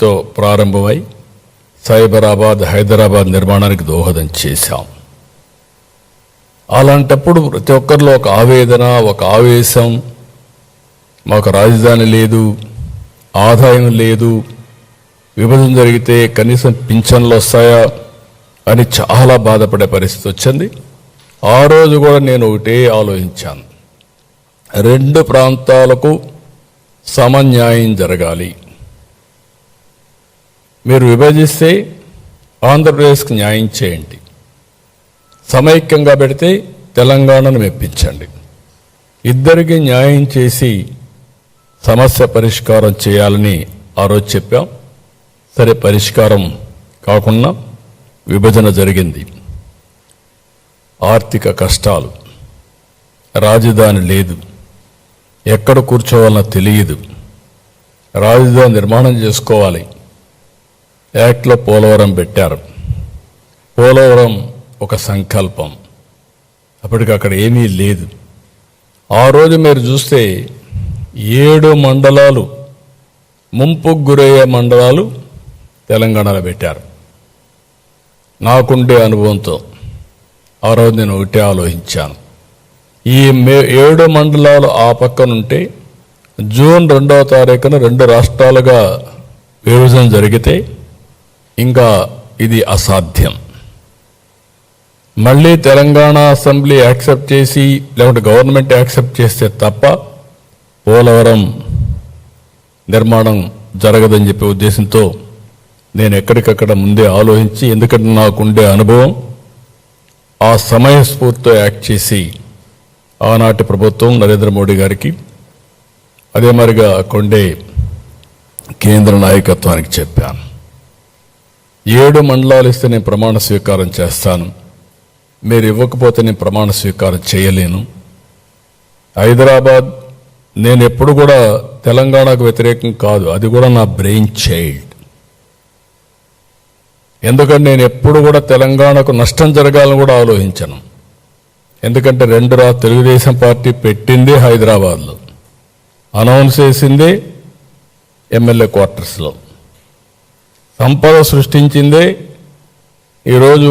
తో ప్రారంభమై సైబరాబాద్ హైదరాబాద్ నిర్మాణానికి దోహదం చేశాం. అలాంటప్పుడు ప్రతి ఒక్కరిలో ఒక ఆవేదన, ఒక ఆవేశం, మాకు రాజధాని లేదు, ఆదాయం లేదు, విభజన జరిగితే కనీసం పింఛన్లు వస్తాయా అని చాలా బాధపడే పరిస్థితి వచ్చింది. ఆ రోజు కూడా నేను ఒకటే ఆలోచించాను, రెండు ప్రాంతాలకు సమన్యాయం జరగాలి. మీరు విభజిస్తే ఆంధ్రప్రదేశ్కి న్యాయం చేయండి, సమైక్యంగా పెడితే తెలంగాణను మెప్పించండి. ఇద్దరికి న్యాయం చేసి సమస్య పరిష్కారం చేయాలని ఆ రోజు చెప్పాం. సరే, పరిష్కారం కాకుండా విభజన జరిగింది. ఆర్థిక కష్టాలు, రాజధాని లేదు, ఎక్కడ కూర్చోవాలన్నా తెలియదు, రాజధాని నిర్మాణం చేసుకోవాలి. యాక్ట్లో పోలవరం పెట్టారు. పోలవరం ఒక సంకల్పం, అప్పటికి అక్కడ ఏమీ లేదు. ఆ రోజు మీరు చూస్తే 7 మండలాలు, ముంపుకు గురయ్యే మండలాలు తెలంగాణలో పెట్టారు. నాకుండే అనుభవంతో ఆ రోజు నేను ఒకటే ఆలోచించాను, ఈ 7 మండలాలు ఆ పక్కనుంటే జూన్ 2వ తారీఖున 2 రాష్ట్రాలుగా విభజన జరిగితే ఇంకా ఇది అసాధ్యం. మళ్ళీ తెలంగాణ అసెంబ్లీ యాక్సెప్ట్ చేసి లేకుంటే గవర్నమెంట్ యాక్సెప్ట్ చేస్తే తప్ప పోలవరం నిర్మాణం జరగదని చెప్పే ఉద్దేశంతో నేను ఎక్కడికక్కడ ముందే ఆలోచించి, ఎందుకంటే నాకుండే అనుభవం, ఆ సమయస్ఫూర్తితో యాక్ట్ చేసి ఆనాటి ప్రభుత్వం నరేంద్ర మోడీ గారికి, అదే మరిగా కొండే కేంద్ర నాయకత్వానికి చెప్పాను, 7 మండలాలు ఇస్తే నేను ప్రమాణ స్వీకారం చేస్తాను, మీరు ఇవ్వకపోతే నేను ప్రమాణ స్వీకారం చేయలేను. హైదరాబాద్ నేను ఎప్పుడు కూడా తెలంగాణకు వ్యతిరేకం కాదు, అది కూడా నా బ్రెయిన్ చైల్డ్. ఎందుకంటే నేను ఎప్పుడు కూడా తెలంగాణకు నష్టం జరగాలని కూడా ఆలోచించను. ఎందుకంటే తెలుగుదేశం పార్టీ పెట్టింది హైదరాబాద్లో, అనౌన్స్ చేసిందే ఎమ్మెల్యే క్వార్టర్స్లో, సంపద సృష్టించిందే ఈరోజు